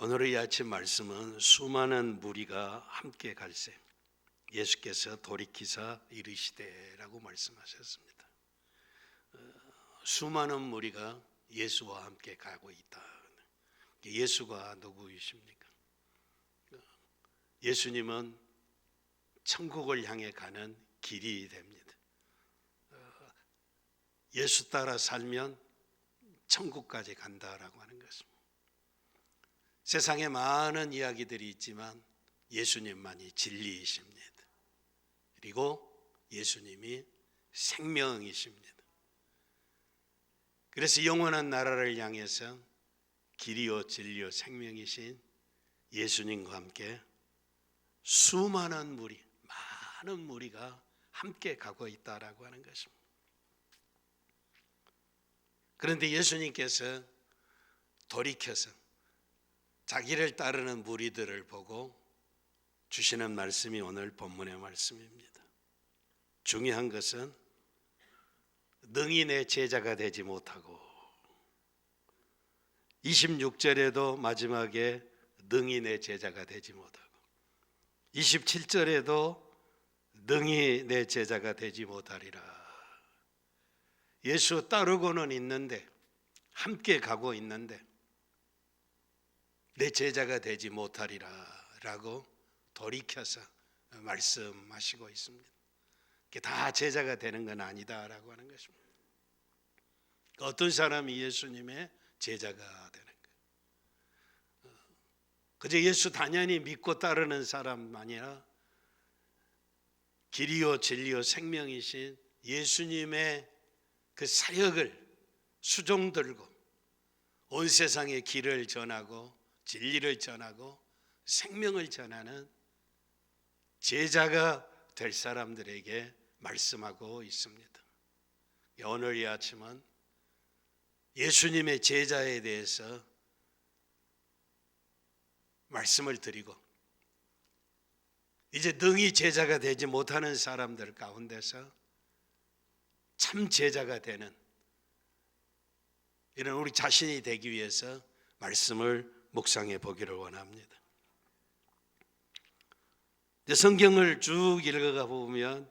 오늘의 아침 말씀은 수많은 무리가 함께 갈새 예수께서 돌이키사 이르시되라고 말씀하셨습니다. 수많은 무리가 예수와 함께 가고 있다. 예수가 누구이십니까? 예수님은 천국을 향해 가는 길이 됩니다. 예수 따라 살면 천국까지 간다라고 하는 것입니다. 세상에 많은 이야기들이 있지만 예수님만이 진리이십니다. 그리고 예수님이 생명이십니다. 그래서 영원한 나라를 향해서 길이요 진리요 생명이신 예수님과 함께 수많은 무리, 많은 무리가 함께 가고 있다라고 하는 것입니다. 그런데 예수님께서 돌이켜서 자기를 따르는 무리들을 보고 주시는 말씀이 오늘 본문의 말씀입니다. 중요한 것은 능히 내 제자가 되지 못하고 26절에도 마지막에 능히 내 제자가 되지 못하고 27절에도 능히 내 제자가 되지 못하리라. 예수 따르고는 있는데 함께 가고 있는데 내 제자가 되지 못하리라 라고 돌이켜서 말씀하시고 있습니다. 다 제자가 되는 건 아니다 라고 하는 것입니다. 어떤 사람이 예수님의 제자가 되는 거예요? 그저 예수 단연히 믿고 따르는 사람 아니라 길이요 진리요 생명이신 예수님의 그 사역을 수종 들고 온 세상에 길을 전하고 진리를 전하고 생명을 전하는 제자가 될 사람들에게 말씀하고 있습니다. 오늘 이 아침은 예수님의 제자에 대해서 말씀을 드리고 이제 능히 제자가 되지 못하는 사람들 가운데서 참 제자가 되는 이런 우리 자신이 되기 위해서 말씀을 묵상해 보기를 원합니다. 성경을 쭉 읽어가 보면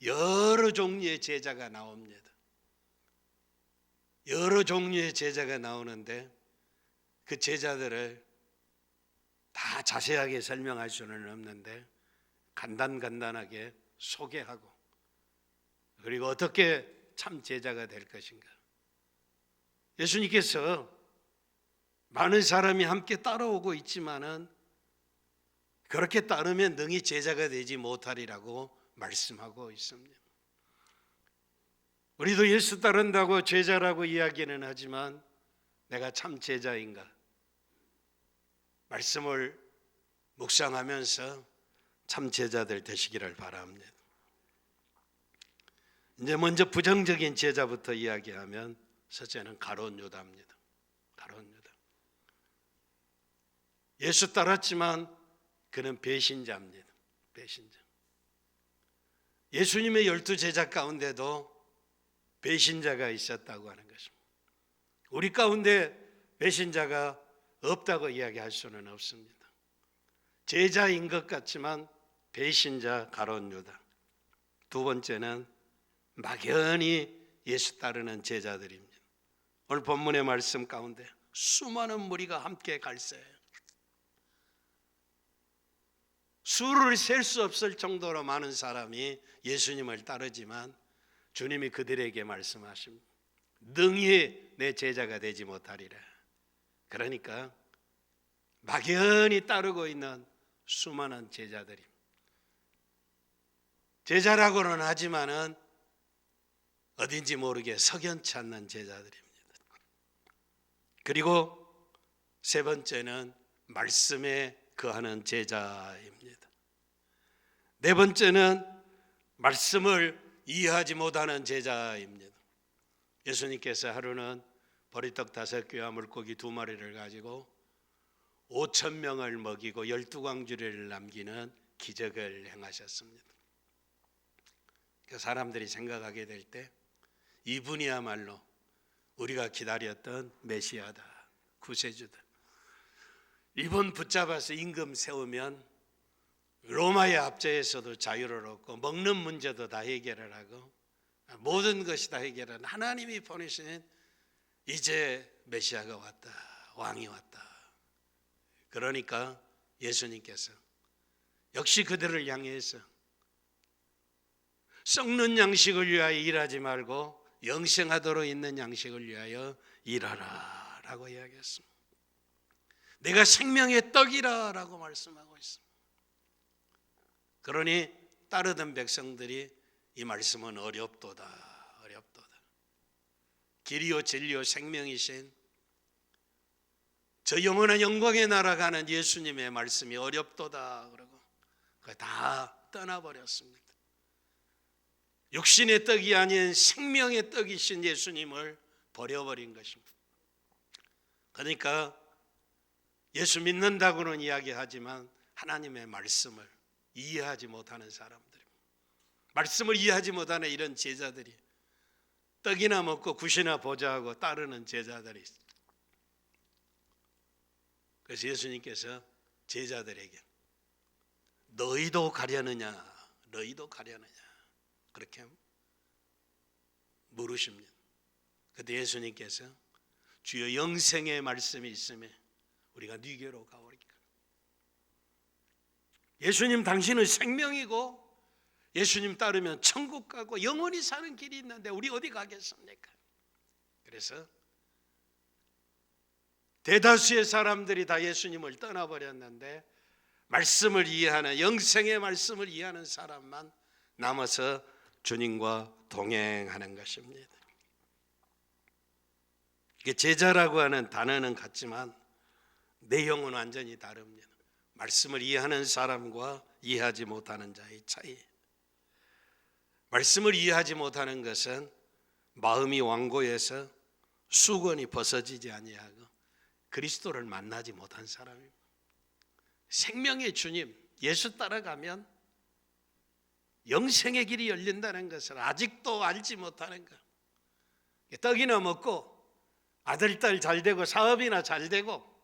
여러 종류의 제자가 나옵니다. 여러 종류의 제자가 나오는데 그 제자들을 다 자세하게 설명할 수는 없는데 간단하게 소개하고 그리고 어떻게 참 제자가 될 것인가. 예수님께서 많은 사람이 함께 따라오고 있지만은 그렇게 따르면 능히 제자가 되지 못하리라고 말씀하고 있습니다. 우리도 예수 따른다고 제자라고 이야기는 하지만 내가 참 제자인가? 말씀을 묵상하면서 참 제자들 되시기를 바랍니다. 이제 먼저 부정적인 제자부터 이야기하면 첫째는 가룟 유다입니다. 가룟 유다. 예수 따랐지만 그는 배신자입니다. 배신자. 예수님의 12제자 가운데도 배신자가 있었다고 하는 것입니다. 우리 가운데 배신자가 없다고 이야기할 수는 없습니다. 제자인 것 같지만 배신자 가룟 유다. 두 번째는 막연히 예수 따르는 제자들입니다. 오늘 본문의 말씀 가운데 수많은 무리가 함께 갈새요. 수를 셀 수 없을 정도로 많은 사람이 예수님을 따르지만 주님이 그들에게 말씀하십니다. 능히 내 제자가 되지 못하리라. 그러니까 막연히 따르고 있는 수많은 제자들입니다. 제자라고는 하지만은 어딘지 모르게 석연치 않는 제자들입니다. 그리고 세 번째는 말씀에 거하는 제자입니다. 네 번째는 말씀을 이해하지 못하는 제자입니다. 예수님께서 하루는 보리떡 5개와 물고기 2마리를 가지고 5,000명을 먹이고 12광주리를 남기는 기적을 행하셨습니다. 그 사람들이 생각하게 될 때 이분이야말로 우리가 기다렸던 메시아다, 구세주다. 리본 붙잡아서 임금 세우면 로마의 압제에서도 자유를 얻고 먹는 문제도 다 해결을 하고 모든 것이 다 해결하는 하나님이 보내시는 이제 메시아가 왔다, 왕이 왔다. 그러니까 예수님께서 역시 그들을 향해서 썩는 양식을 위하여 일하지 말고 영생하도록 있는 양식을 위하여 일하라 라고 이야기했습니다. 내가 생명의 떡이라 라고 말씀하고 있습니다. 그러니 따르던 백성들이 이 말씀은 어렵도다, 어렵도다. 길이요 진리요 생명이신 저 영원한 영광에 날아가는 예수님의 말씀이 어렵도다 그러고 다 떠나버렸습니다. 육신의 떡이 아닌 생명의 떡이신 예수님을 버려버린 것입니다. 그러니까 예수 믿는다고는 이야기하지만 하나님의 말씀을 이해하지 못하는 사람들입니다. 말씀을 이해하지 못하는 이런 제자들이 떡이나 먹고 굿이나 보자하고 따르는 제자들이 있습니다. 그래서 예수님께서 제자들에게 너희도 가려느냐, 너희도 가려느냐 그렇게 물으십니다. 그때 예수님께서 주여 영생의 말씀이 있으면 우리가 네게로 가오리까. 예수님 당신은 생명이고 예수님 따르면 천국 가고 영원히 사는 길이 있는데 우리 어디 가겠습니까? 그래서 대다수의 사람들이 다 예수님을 떠나버렸는데 말씀을 이해하는 영생의 말씀을 이해하는 사람만 남아서 주님과 동행하는 것입니다. 이게 제자라고 하는 단어는 같지만 내용은 완전히 다릅니다. 말씀을 이해하는 사람과 이해하지 못하는 자의 차이. 말씀을 이해하지 못하는 것은 마음이 완고해서 수건이 벗어지지 아니하고 그리스도를 만나지 못한 사람입니다. 생명의 주님 예수 따라가면 영생의 길이 열린다는 것을 아직도 알지 못하는 것. 떡이나 먹고 아들, 딸 잘 되고 사업이나 잘 되고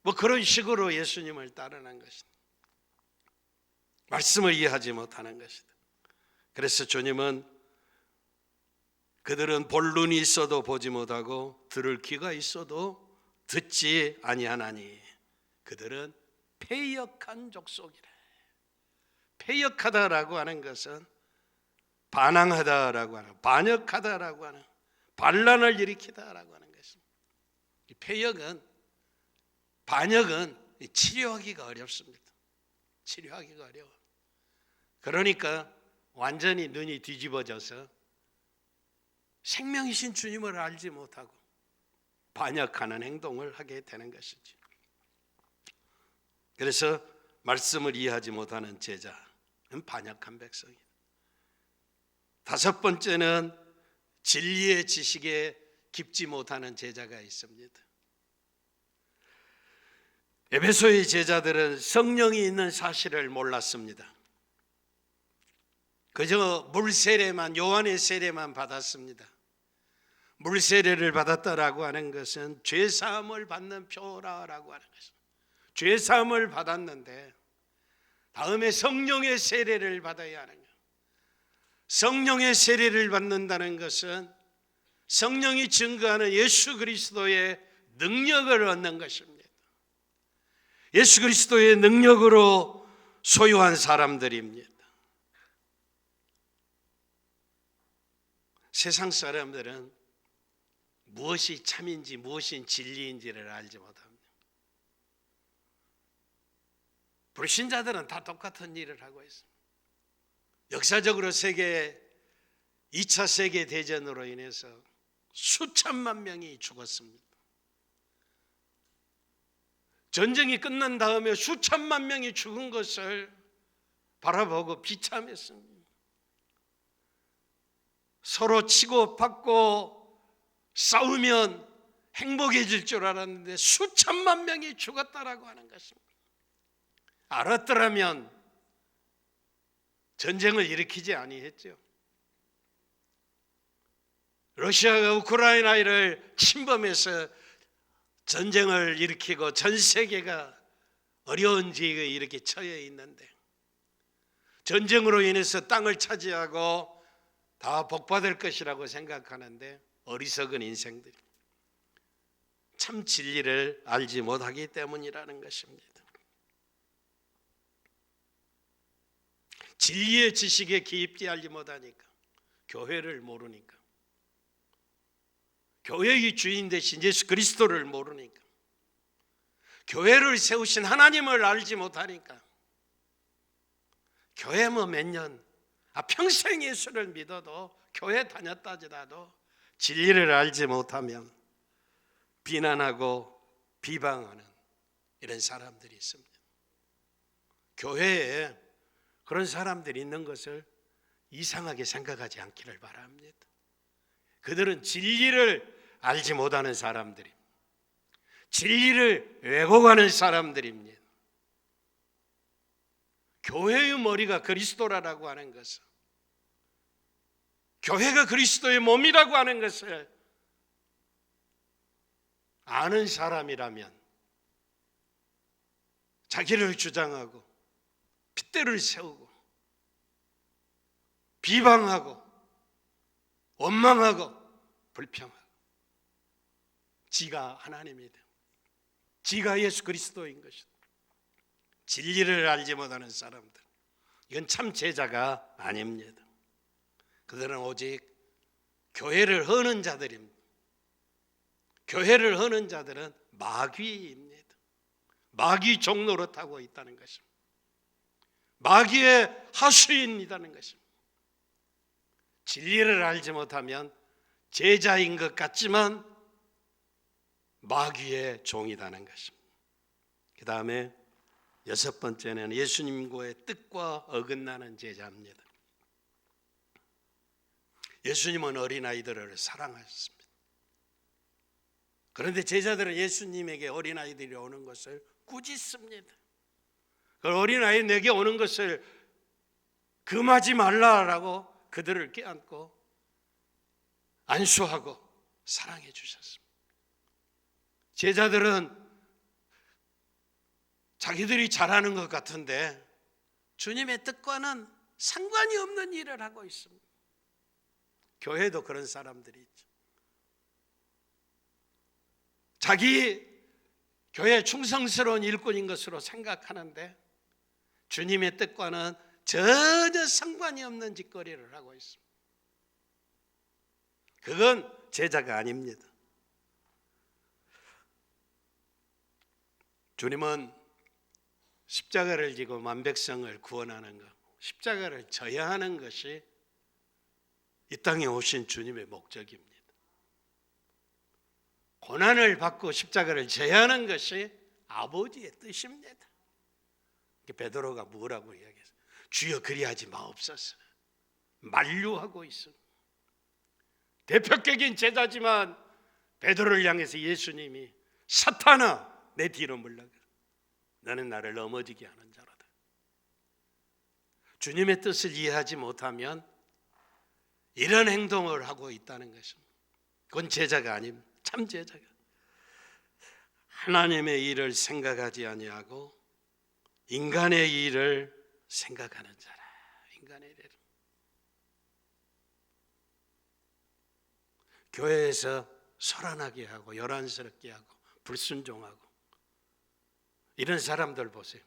뭐 그런 식으로 예수님을 따르는 것이다. 말씀을 이해하지 못하는 것이다. 그래서 주님은 그들은 볼 눈이 있어도 보지 못하고 들을 귀가 있어도 듣지 아니하나니 그들은 패역한 족속이라. 패역하다라고 하는 것은 반항하다라고 하는, 반역하다라고 하는, 반란을 일으키다라고 하는 것입니다. 이 패역은, 반역은 치료하기가 어렵습니다. 치료하기가 어려워. 그러니까 완전히 눈이 뒤집어져서 생명이신 주님을 알지 못하고 반역하는 행동을 하게 되는 것이죠. 그래서 말씀을 이해하지 못하는 제자는 반역한 백성이에요. 다섯 번째는 진리의 지식에 깊지 못하는 제자가 있습니다. 에베소의 제자들은 성령이 있는 사실을 몰랐습니다. 그저 물 세례만, 요한의 세례만 받았습니다. 물 세례를 받았다라고 하는 것은 죄 사함을 받는 표라라고 하는 것입니다. 죄 사함을 받았는데 다음에 성령의 세례를 받아야 하는 거예요. 성령의 세례를 받는다는 것은 성령이 증거하는 예수 그리스도의 능력을 얻는 것입니다. 예수 그리스도의 능력으로 소유한 사람들입니다. 세상 사람들은 무엇이 참인지 무엇이 진리인지를 알지 못합니다. 불신자들은 다 똑같은 일을 하고 있습니다. 역사적으로 2차 세계대전으로 인해서 수천만 명이 죽었습니다. 전쟁이 끝난 다음에 수천만 명이 죽은 것을 바라보고 비참했습니다. 서로 치고 받고 싸우면 행복해질 줄 알았는데 수천만 명이 죽었다라고 하는 것입니다. 알았더라면 전쟁을 일으키지 아니했죠. 러시아가 우크라이나를 침범해서 전쟁을 일으키고 전 세계가 어려운 지역에 이렇게 처해 있는데 전쟁으로 인해서 땅을 차지하고 다 복받을 것이라고 생각하는데 어리석은 인생들이 참 진리를 알지 못하기 때문이라는 것입니다. 진리의 지식에 깊이 알지 못하니까, 교회를 모르니까, 교회의 주인 되신 예수 그리스도를 모르니까, 교회를 세우신 하나님을 알지 못하니까, 교회 뭐 몇 년, 평생 예수를 믿어도 교회 다녔다 하더라도 진리를 알지 못하면 비난하고 비방하는 이런 사람들이 있습니다. 교회에 그런 사람들이 있는 것을 이상하게 생각하지 않기를 바랍니다. 그들은 진리를 알지 못하는 사람들입니다. 진리를 왜곡하는 사람들입니다. 교회의 머리가 그리스도라고 하는 것을, 교회가 그리스도의 몸이라고 하는 것을 아는 사람이라면 자기를 주장하고 핏대를 세우고 비방하고 원망하고 불평하고 지가 하나님이다, 지가 예수 그리스도인 것이다. 진리를 알지 못하는 사람들, 이건 참 제자가 아닙니다. 그들은 오직 교회를 허는 자들입니다. 교회를 허는 자들은 마귀입니다. 마귀 종로로 타고 있다는 것입니다. 마귀의 하수인이라는 것입니다. 진리를 알지 못하면 제자인 것 같지만 마귀의 종이라는 것입니다. 그 다음에 여섯 번째는 예수님과의 뜻과 어긋나는 제자입니다. 예수님은 어린아이들을 사랑하셨습니다. 그런데 제자들은 예수님에게 어린아이들이 오는 것을 꾸짖습니다. 그 어린아이 내게 오는 것을 금하지 말라라고 그들을 껴안고 안수하고 사랑해 주셨습니다. 제자들은 자기들이 잘하는 것 같은데 주님의 뜻과는 상관이 없는 일을 하고 있습니다. 교회도 그런 사람들이 있죠. 자기 교회 충성스러운 일꾼인 것으로 생각하는데 주님의 뜻과는 전혀 상관이 없는 짓거리를 하고 있습니다. 그건 제자가 아닙니다. 주님은 십자가를 지고 만백성을 구원하는 것, 십자가를 져야 하는 것이 이 땅에 오신 주님의 목적입니다. 고난을 받고 십자가를 져야 하는 것이 아버지의 뜻입니다. 베드로가 뭐라고 이야기했어요? 주여 그리하지 마옵소서. 만류하고 있습니다. 대표격인 제자지만 베드로를 향해서 예수님이 사탄아 내 뒤로 물러가라. 너는 나를 넘어지게 하는 자로다. 주님의 뜻을 이해하지 못하면 이런 행동을 하고 있다는 것입니다. 그건 제자가 아닙니다. 참 제자가 하나님의 일을 생각하지 아니하고 인간의 일을 생각하는 자라. 인간의 일을 교회에서 소란하게 하고 요란스럽게 하고 불순종하고 이런 사람들 보세요.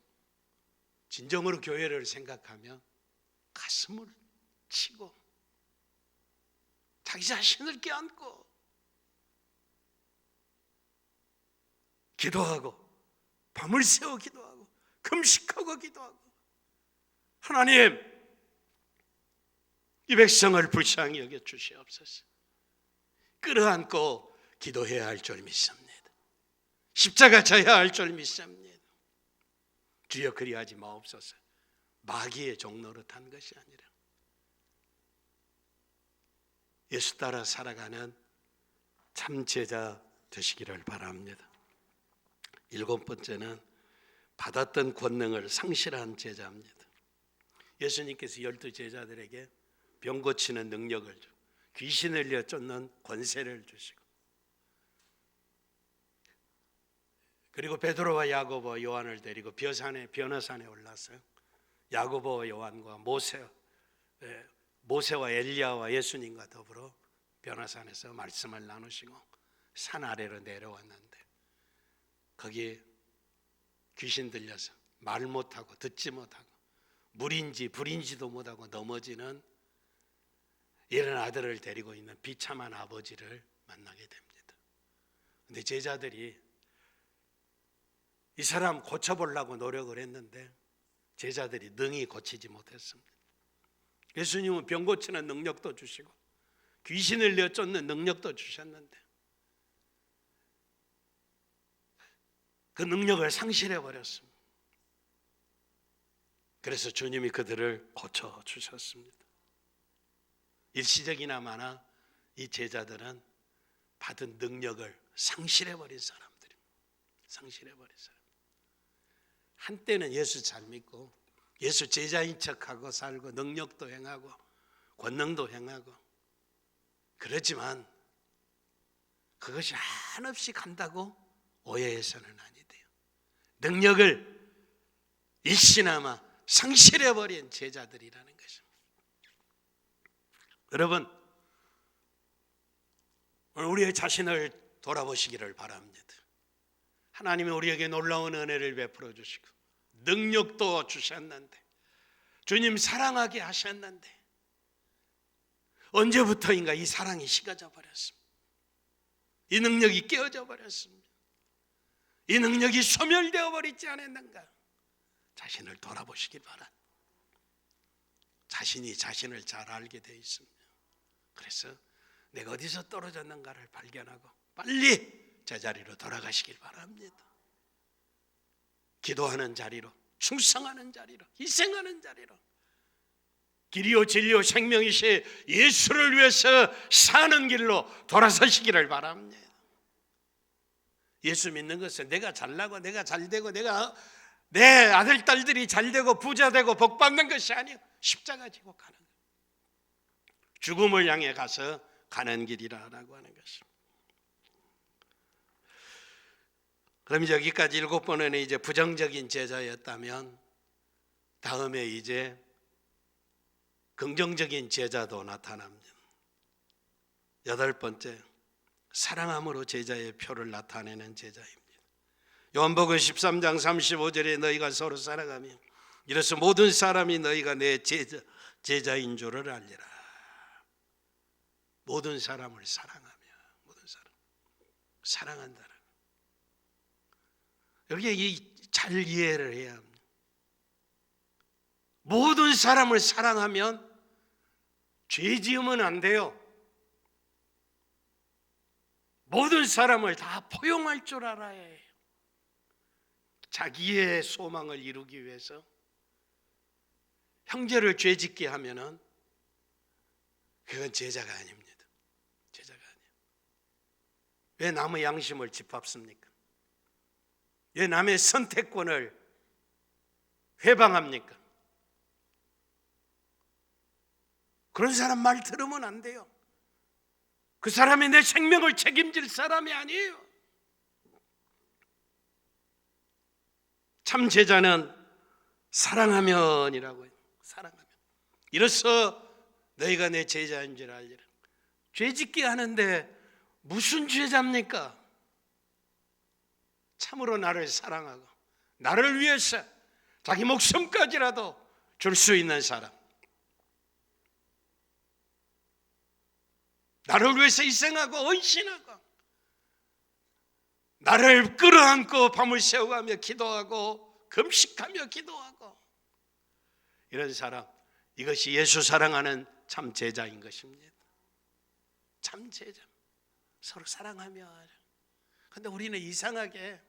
진정으로 교회를 생각하면 가슴을 치고 자기 자신을 껴안고 기도하고 밤을 새워 기도하고 금식하고 기도하고 하나님 이 백성을 불쌍히 여겨 주시옵소서. 끌어안고 기도해야 할 줄 믿습니다. 십자가 져야 할 줄 믿습니다. 주여 그리하지 마옵소서. 마귀의 종로로 탄 것이 아니라 예수 따라 살아가는 참 제자 되시기를 바랍니다. 일곱 번째는 받았던 권능을 상실한 제자입니다. 예수님께서 12 제자들에게 병 고치는 능력을 주고 귀신을 내쫓는 권세를 주시고 그리고 베드로와 야고보, 요한을 데리고 변호산에 올라서 야고보, 요한과 모세와 엘리야와 예수님과 더불어 변호산에서 말씀을 나누시고 산 아래로 내려왔는데 거기 귀신 들려서 말 못하고 듣지 못하고 물인지 불인지도 못하고 넘어지는 이런 아들을 데리고 있는 비참한 아버지를 만나게 됩니다. 그런데 제자들이 이 사람 고쳐보려고 노력을 했는데 제자들이 능히 고치지 못했습니다. 예수님은 병 고치는 능력도 주시고 귀신을 내쫓는 능력도 주셨는데 그 능력을 상실해버렸습니다. 그래서 주님이 그들을 고쳐주셨습니다. 일시적이나마나 이 제자들은 받은 능력을 상실해버린 사람들입니다. 상실해버린 사람. 한때는 예수 잘 믿고 예수 제자인 척하고 살고 능력도 행하고 권능도 행하고 그렇지만 그것이 한없이 간다고 오해해서는 아니 돼요. 능력을 일시나마 상실해버린 제자들이라는 것입니다. 여러분, 오늘 우리의 자신을 돌아보시기를 바랍니다. 하나님이 우리에게 놀라운 은혜를 베풀어 주시고 능력도 주셨는데 주님 사랑하게 하셨는데 언제부터인가 이 사랑이 식어져 버렸습니다. 이 능력이 깨어져 버렸습니다. 이 능력이 소멸되어 버리지 않았는가? 자신을 돌아보시기 바랍니다. 자신이 자신을 잘 알게 되어 있습니다. 그래서 내가 어디서 떨어졌는가를 발견하고 빨리 제자리로 돌아가시길 바랍니다. 기도하는 자리로, 충성하는 자리로, 희생하는 자리로, 길이요 진리요 생명이신 예수를 위해서 사는 길로 돌아서시기를 바랍니다. 예수 믿는 것은 내가 잘나고 내가 잘되고 내가 내 아들 딸들이 잘되고 부자되고 복받는 것이 아니요 십자가 지고 가는 거예요. 죽음을 향해 가서 가는 길이라고 하는 것입니다. 그럼 여기까지 7번은 이제 부정적인 제자였다면 다음에 이제 긍정적인 제자도 나타납니다. 8번째, 사랑함으로 제자의 표를 나타내는 제자입니다. 요한복음 13장 35절에 너희가 서로 사랑하며 이로써 모든 사람이 너희가 내 제자인 줄을 알리라. 모든 사람을 사랑하며, 모든 사람 사랑한다는 여기에 잘 이해를 해야 합니다. 모든 사람을 사랑하면 죄 지으면 안 돼요. 모든 사람을 다 포용할 줄 알아야 해요. 자기의 소망을 이루기 위해서 형제를 죄짓게 하면은 그건 제자가 아닙니다. 제자가 아니에요. 왜 남의 양심을 짓밟습니까? 왜 남의 선택권을 회방합니까? 그런 사람 말 들으면 안 돼요. 그 사람이 내 생명을 책임질 사람이 아니에요. 참 제자는 사랑하면이라고 해요. 사랑하면. 이로써 너희가 내 제자인 줄 알리라. 죄짓게 하는데 무슨 죄자입니까? 참으로 나를 사랑하고 나를 위해서 자기 목숨까지라도 줄 수 있는 사람, 나를 위해서 희생하고 헌신하고 나를 끌어안고 밤을 새워가며 기도하고 금식하며 기도하고 이런 사람, 이것이 예수 사랑하는 참 제자인 것입니다. 참 제자, 서로 사랑하며. 그런데 우리는 이상하게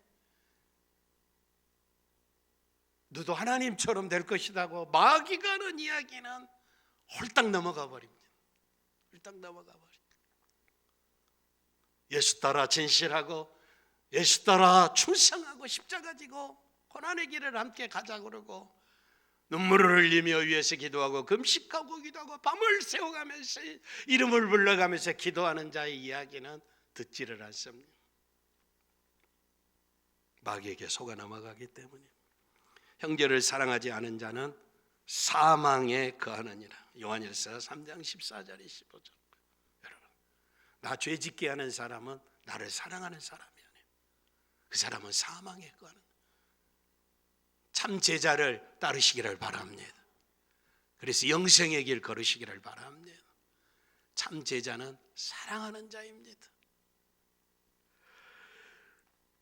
너도 하나님처럼 될 것이라고 마귀가 하는 이야기는 홀딱 넘어가 버립니다. 홀딱 넘어가 버립니다. 예수 따라 진실하고 예수 따라 충성하고 십자가 지고 고난의 길을 함께 가자 그러고 눈물을 흘리며 위에서 기도하고 금식하고 기도하고 밤을 새워가면서 이름을 불러가면서 기도하는 자의 이야기는 듣지를 않습니다. 마귀에게 속아 넘어가기 때문입니다. 형제를 사랑하지 않은 자는 사망에 거하느니라. 요한일서 3장 14절에 15절. 여러분, 나 죄짓게 하는 사람은 나를 사랑하는 사람이 아니에요. 그 사람은 사망에 거하는, 참 제자를 따르시기를 바랍니다. 그래서 영생의 길 걸으시기를 바랍니다. 참 제자는 사랑하는 자입니다.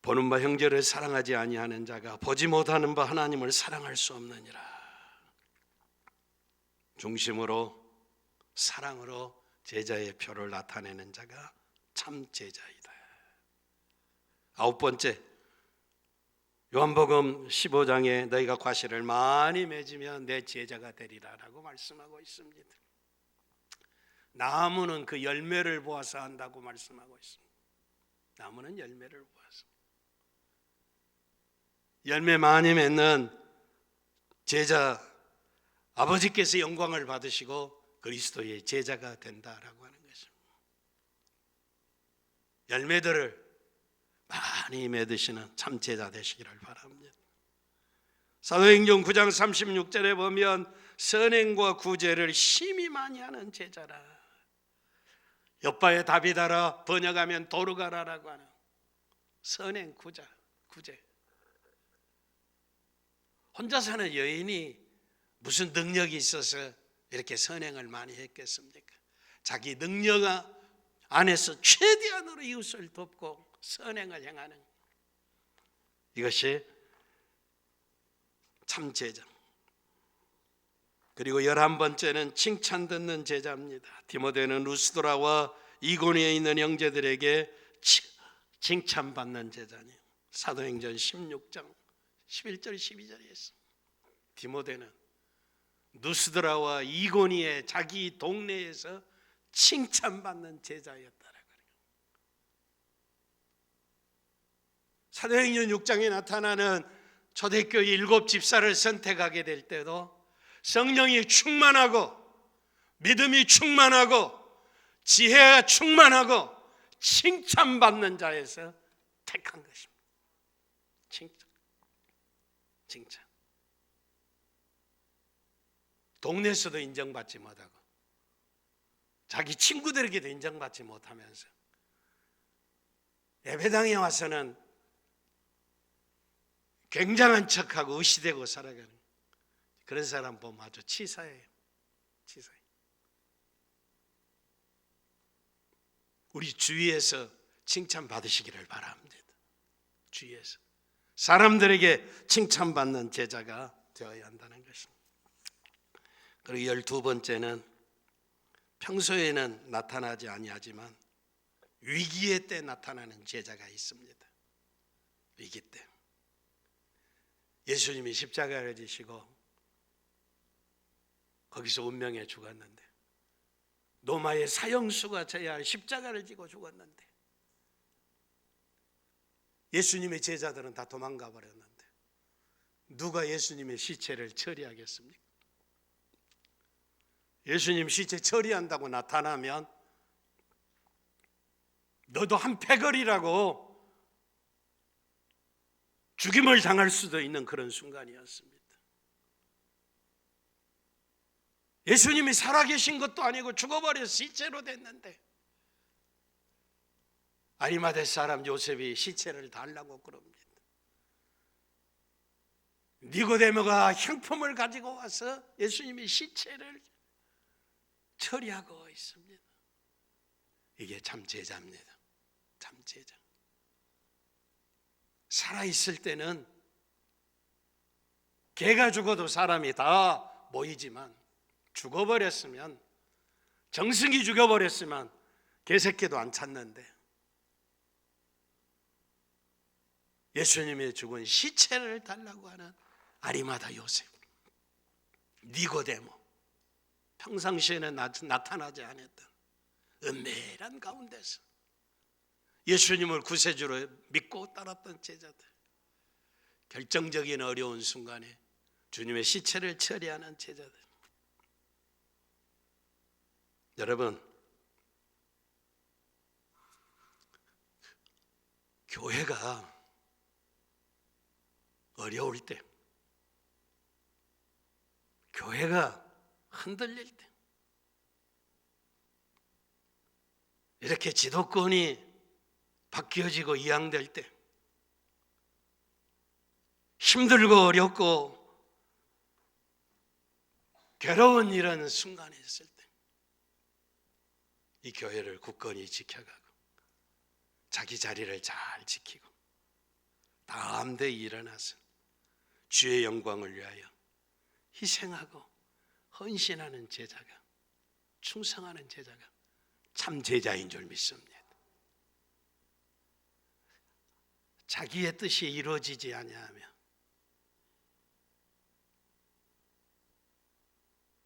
보는 바 형제를 사랑하지 아니하는 자가 보지 못하는 바 하나님을 사랑할 수 없느니라. 중심으로 사랑으로 제자의 표를 나타내는 자가 참 제자이다. 아홉 번째, 요한복음 15장에 너희가 과실을 많이 맺으면 내 제자가 되리라 라고 말씀하고 있습니다. 나무는 그 열매를 보아서 한다고 말씀하고 있습니다. 나무는 열매를 보아서. 열매 많이 맺는 제자, 아버지께서 영광을 받으시고 그리스도의 제자가 된다라고 하는 것입니다. 열매들을 많이 맺으시는 참 제자 되시기를 바랍니다. 사도행전 9장 36절에 보면 선행과 구제를 심히 많이 하는 제자라. 여빠의 다비다라, 번역하면 도르가라라고 하는 선행, 구제. 혼자 사는 여인이 무슨 능력이 있어서 이렇게 선행을 많이 했겠습니까? 자기 능력 안에서 최대한으로 이웃을 돕고 선행을 행하는, 이것이 참 제자. 그리고 11번째는 칭찬 듣는 제자입니다. 디모데는 루스드라와 이고니에 있는 형제들에게 칭찬받는 제자니. 사도행전 16장 11절 12절에 있습니다. 디모데는 루스드라와 이고니에 자기 동네에서 칭찬받는 제자였다라고 해요. 사도행전 6장에 나타나는 초대교회 7 집사를 선택하게 될 때도 성령이 충만하고 믿음이 충만하고 지혜가 충만하고 칭찬받는 자에서 택한 것입니다. 칭찬. 동네에서도 인정받지 못하고 자기 친구들에게도 인정받지 못하면서 예배당에 와서는 굉장한 척하고 의시되고 살아가는 그런 사람 보면 아주 치사해요. 치사해요. 우리 주위에서 칭찬받으시기를 바랍니다. 주위에서 사람들에게 칭찬받는 제자가 되어야 한다는 것입니다. 그리고 12번째는 평소에는 나타나지 아니하지만 위기의 때 나타나는 제자가 있습니다. 위기 때. 예수님이 십자가를 지시고 거기서 운명에 죽었는데, 로마의 사형수가 져야 할 십자가를 지고 죽었는데 예수님의 제자들은 다 도망가 버렸는데 누가 예수님의 시체를 처리하겠습니까? 예수님 시체 처리한다고 나타나면 너도 한 패거리라고 죽임을 당할 수도 있는 그런 순간이었습니다. 예수님이 살아계신 것도 아니고 죽어버려 시체로 됐는데 아리마대 사람 요셉이 시체를 달라고 그럽니다. 니고데모가 향품을 가지고 와서 예수님의 시체를 처리하고 있습니다. 이게 참 제자입니다. 참 제자. 살아있을 때는 개가 죽어도 사람이 다 모이지만 죽어버렸으면, 정승이 죽어버렸으면 개새끼도 안 찾는데 예수님의 죽은 시체를 달라고 하는 아리마다 요셉, 니고데모, 평상시에는 나타나지 않았던 은밀한 가운데서 예수님을 구세주로 믿고 따랐던 제자들, 결정적인 어려운 순간에 주님의 시체를 처리하는 제자들. 여러분, 교회가 어려울 때, 교회가 흔들릴 때, 이렇게 지도권이 바뀌어지고 이양될 때, 힘들고 어렵고 괴로운 이런 순간이 있을 때, 이 교회를 굳건히 지켜가고 자기 자리를 잘 지키고 담대히 일어나서 주의 영광을 위하여 희생하고 헌신하는 제자가, 충성하는 제자가 참 제자인 줄 믿습니다. 자기의 뜻이 이루어지지 아니하며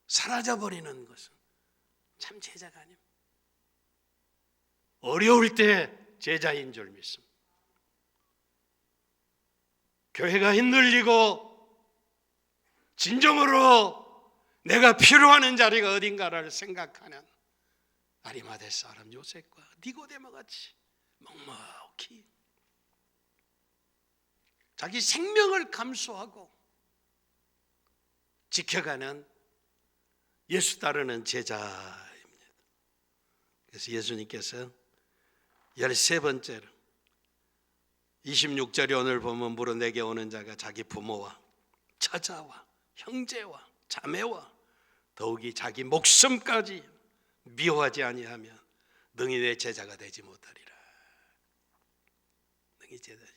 사라져버리는 것은 참 제자가 아닙니다. 어려울 때 제자인 줄 믿습니다. 교회가 흔들리고 진정으로 내가 필요하는 자리가 어딘가를 생각하는 아리마대 사람 요셉과 니고데모 같이 묵묵히 자기 생명을 감수하고 지켜가는 예수 따르는 제자입니다. 그래서 예수님께서 13번째로 26절에 오늘 보면 물어 내게 오는 자가 자기 부모와 처자와 형제와 자매와 더욱이 자기 목숨까지 미워하지 아니하면 능히 내 제자가 되지 못하리라. 능히 제자죠.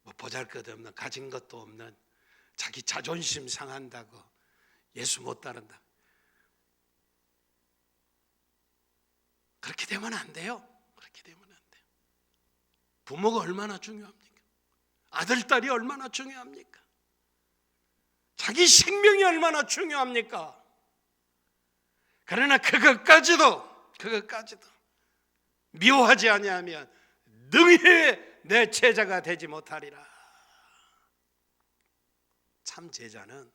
뭐 보잘것없는, 가진 것도 없는, 자기 자존심 상한다고 예수 못 따른다, 그렇게 되면 안 돼요. 그렇게 되면 안 돼요. 부모가 얼마나 중요합니까? 아들, 딸이 얼마나 중요합니까? 자기 생명이 얼마나 중요합니까? 그러나 그것까지도 미워하지 아니하면 능히 내 제자가 되지 못하리라. 참 제자는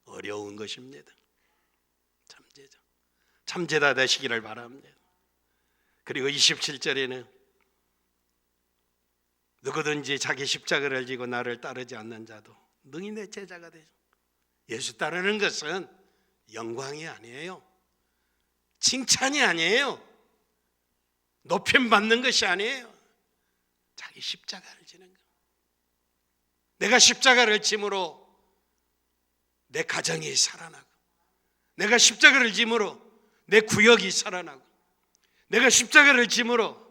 어려운 것입니다. 참 제자, 참 제자 되시기를 바랍니다. 그리고 27절에는 누구든지 자기 십자가를 지고 나를 따르지 않는 자도 능히 내 제자가 되죠. 예수 따르는 것은 영광이 아니에요. 칭찬이 아니에요. 높임 받는 것이 아니에요. 자기 십자가를 지는 것. 내가 십자가를 짐으로 내 가정이 살아나고, 내가 십자가를 짐으로 내 구역이 살아나고, 내가 십자가를 짐으로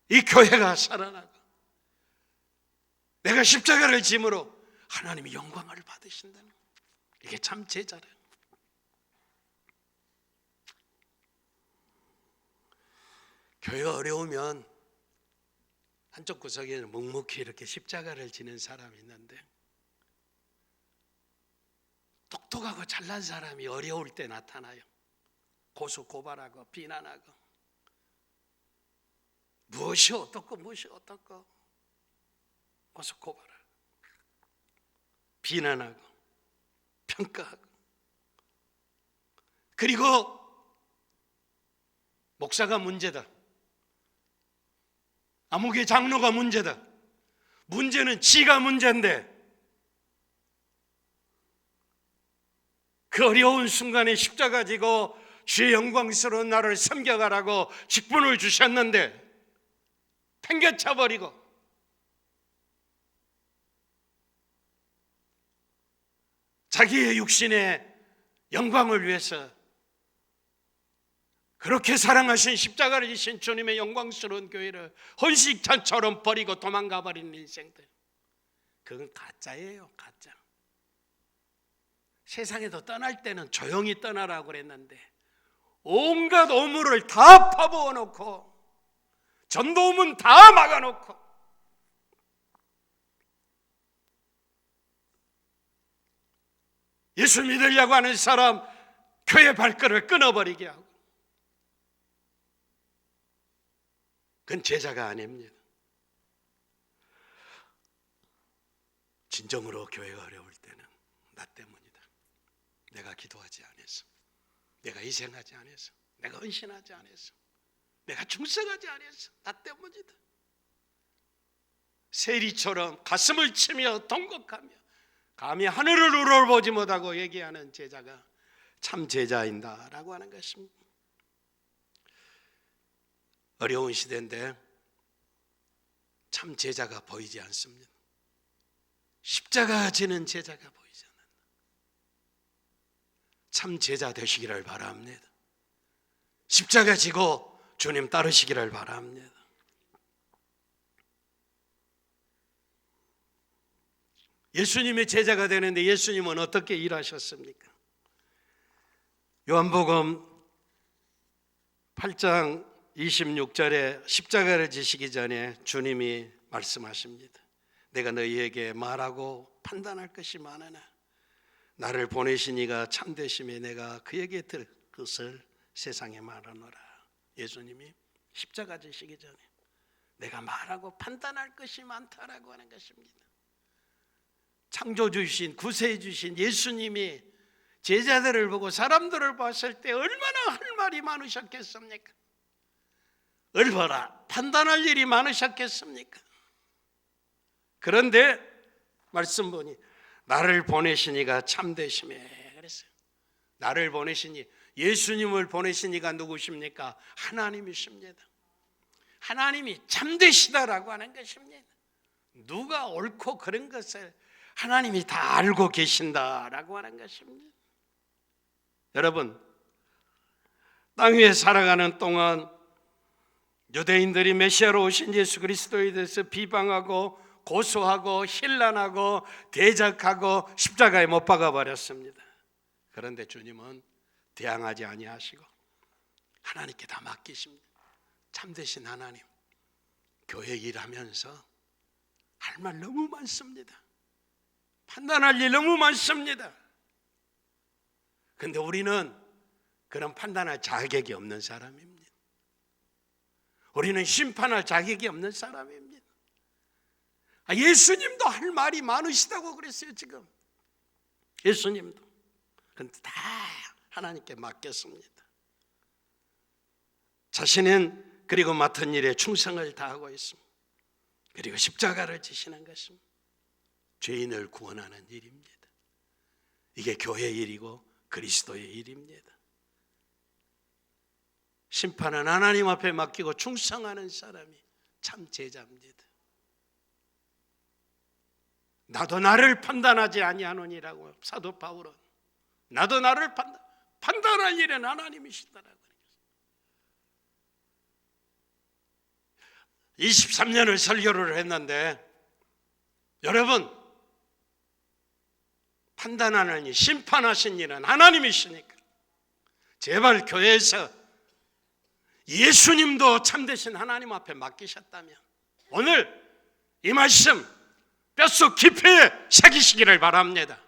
이 교회가 살아나고, 내가 십자가를 짐으로 하나님이 영광을 받으신다는 거예요. 이게 참 제자래요. 교회가 어려우면 한쪽 구석에는 묵묵히 이렇게 십자가를 지는 사람이 있는데, 똑똑하고 잘난 사람이 어려울 때 나타나요. 고소 고발하고 비난하고, 무엇이 어떻고 무엇이 어떻고 고소 고발하고 비난하고 평가하고, 그리고 목사가 문제다, 아무개 장로가 문제다, 문제는 지가 문제인데 그 어려운 순간에 십자가 지고 주의 영광스러운 나를 섬겨가라고 직분을 주셨는데 팽개쳐버리고, 자기의 육신의 영광을 위해서 그렇게 사랑하신 십자가를 지신 주님의 영광스러운 교회를 헌식찬처럼 버리고 도망가 버리는 인생들, 그건 가짜예요. 가짜. 세상에도 떠날 때는 조용히 떠나라고 그랬는데 온갖 오물을 다 파부어 놓고 전도문 다 막아 놓고 예수 믿으려고 하는 사람 교회 발걸음을 끊어버리게 하고, 그건 제자가 아닙니다. 진정으로 교회가 어려울 때는 나 때문이다, 내가 기도하지 않아서, 내가 희생하지 않아서, 내가 헌신하지 않아서, 내가 충성하지 않아서 나 때문이다. 세리처럼 가슴을 치며 동곡하며 감히 하늘을 우러러보지 못하고 얘기하는 제자가 참 제자인다라고 하는 것입니다. 어려운 시대인데 참 제자가 보이지 않습니다. 십자가 지는 제자가 보이지 않는다. 참 제자 되시기를 바랍니다. 십자가 지고 주님 따르시기를 바랍니다. 예수님의 제자가 되는데 예수님은 어떻게 일하셨습니까? 요한복음 8장 26절에 십자가를 지시기 전에 주님이 말씀하십니다. 내가 너희에게 말하고 판단할 것이 많으나 나를 보내신 이가 참되심에 내가 그에게 들 것을 세상에 말하노라. 예수님이 십자가 지시기 전에 내가 말하고 판단할 것이 많다라고 하는 것입니다. 창조주신 구세주신 예수님이 제자들을 보고 사람들을 봤을 때 얼마나 할 말이 많으셨겠습니까? 얼마나 판단할 일이 많으셨겠습니까? 그런데 말씀 보니 나를 보내신 이가 참되심에 그랬어요. 나를 보내신 이, 예수님을 보내신 이가 누구십니까? 하나님이십니다. 하나님이 참되시다라고 하는 것입니다. 누가 옳고 그런 것을 하나님이 다 알고 계신다라고 하는 것입니다. 여러분, 땅 위에 살아가는 동안 유대인들이 메시아로 오신 예수 그리스도에 대해서 비방하고 고소하고 힐난하고 대적하고 십자가에 못 박아 버렸습니다. 그런데 주님은 대항하지 아니하시고 하나님께 다 맡기십니다. 참되신 하나님, 교회 일하면서 할 말 너무 많습니다. 판단할 일 너무 많습니다. 근데 우리는 그런 판단할 자격이 없는 사람입니다. 우리는 심판할 자격이 없는 사람입니다. 예수님도 할 말이 많으시다고 그랬어요. 지금 예수님도. 근데 다 하나님께 맡겼습니다. 자신은 그리고 맡은 일에 충성을 다하고 있습니다. 그리고 십자가를 지시는 것입니다. 죄인을 구원하는 일입니다. 이게 교회 일이고 그리스도의 일입니다. 심판은 하나님 앞에 맡기고 충성하는 사람이 참 제자입니다. 나도 나를 판단하지 아니하노니라고 사도 바울은 나도 나를 판단할 일은 하나님이시다라고 23년을 설교를 했는데 여러분, 판단하는 일, 심판하신 일은 하나님이시니까 제발 교회에서 예수님도 참되신 하나님 앞에 맡기셨다면 오늘 이 말씀 뼛속 깊이 새기시기를 바랍니다.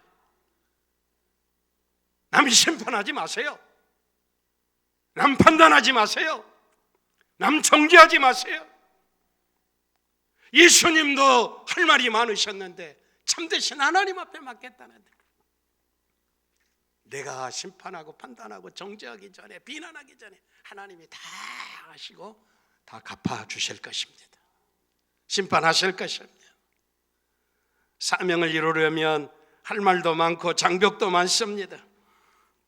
남 심판하지 마세요. 남 판단하지 마세요. 남 정죄하지 마세요. 예수님도 할 말이 많으셨는데 참되신 하나님 앞에 맡겼다는데 내가 심판하고 판단하고 정죄하기 전에 비난하기 전에 하나님이 다 하시고 다 갚아주실 것입니다. 심판하실 것입니다. 사명을 이루려면 할 말도 많고 장벽도 많습니다.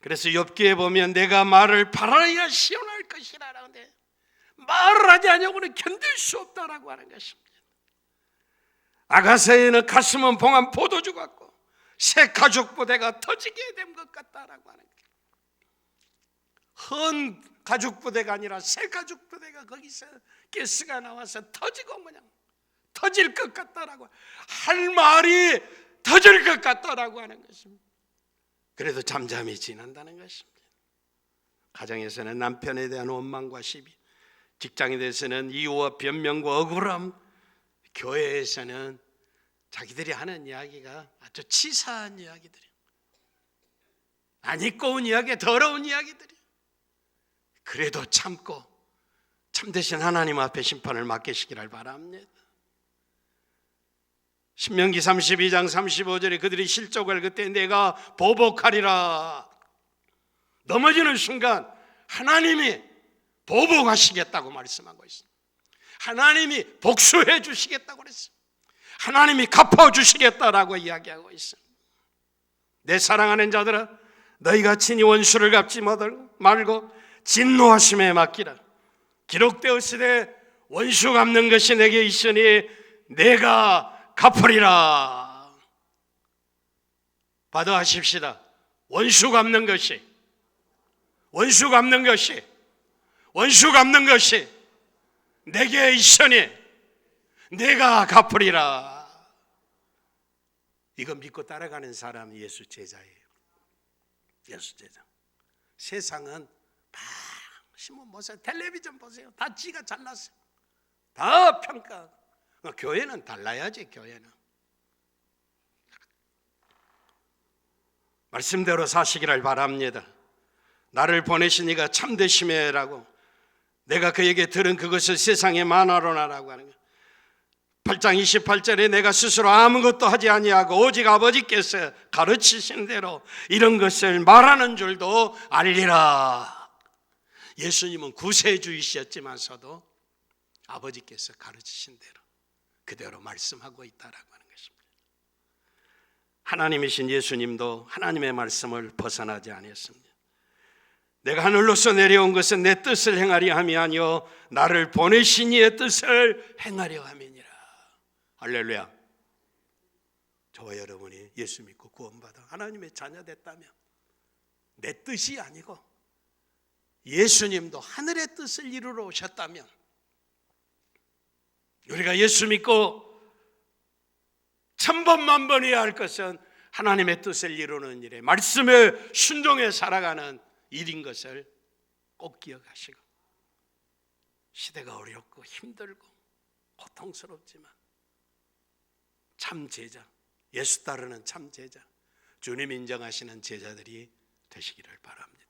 그래서 욥기에 보면 내가 말을 바라야 시원할 것이라 하는데 말을 하지 않으려고는 견딜 수 없다라고 하는 것입니다. 아가새에는 가슴은 봉한 포도주 같고 새 가죽 부대가 터지게 된 것 같다라고 하는 거예요. 헌 가죽 부대가 아니라 새 가죽 부대가 거기서 가스가 나와서 터지고 그냥 터질 것 같다라고 할 말이 터질 것 같다라고 하는 것입니다. 그래도 잠잠히 지낸다는 것입니다. 가정에서는 남편에 대한 원망과 시비, 직장에 대해서는 이유와 변명과 억울함, 교회에서는 자기들이 하는 이야기가 아주 치사한 이야기들이에요. 안 입고운 이야기, 더러운 이야기들이에요. 그래도 참고 참되신 하나님 앞에 심판을 맡기시기를 바랍니다. 신명기 32장 35절에 그들이 실족할 그때 내가 보복하리라. 넘어지는 순간 하나님이 보복하시겠다고 말씀하고 있습니다. 하나님이 복수해 주시겠다고 그랬어요. 하나님이 갚아주시겠다라고 이야기하고 있습니다. 내 사랑하는 자들아, 너희가 친히 원수를 갚지 말고 진노하심에 맡기라. 기록되었으되 원수 갚는 것이 내게 있으니 내가 갚으리라. 받아하십시다. 원수 갚는 것이 내게 있으니 내가 갚으리라. 이거 믿고 따라가는 사람이 예수 제자예요. 예수 제자. 세상은 다 신문 보세요, 텔레비전 보세요, 다 지가 잘났어요. 다 평가. 교회는 달라야지. 교회는 말씀대로 사시기를 바랍니다. 나를 보내신 이가 참되심이라고 내가 그에게 들은 그것을 세상에 만화로나라고 하는 거예요. 8장 28절에 내가 스스로 아무것도 하지 아니하고 오직 아버지께서 가르치신 대로 이런 것을 말하는 줄도 알리라. 예수님은 구세주이셨지만서도 아버지께서 가르치신 대로 그대로 말씀하고 있다라고 하는 것입니다. 하나님이신 예수님도 하나님의 말씀을 벗어나지 아니했습니다. 내가 하늘로서 내려온 것은 내 뜻을 행하려 함이 아니요 나를 보내신 이의 뜻을 행하려 함이니라. 할렐루야. 저와 여러분이 예수 믿고 구원받아 하나님의 자녀 됐다면 내 뜻이 아니고 예수님도 하늘의 뜻을 이루러 오셨다면 우리가 예수 믿고 천번만번해야 할 것은 하나님의 뜻을 이루는 일에 말씀에 순종해 살아가는 일인 것을 꼭 기억하시고, 시대가 어렵고 힘들고 고통스럽지만 참 제자, 예수 따르는 참 제자, 주님 인정하시는 제자들이 되시기를 바랍니다.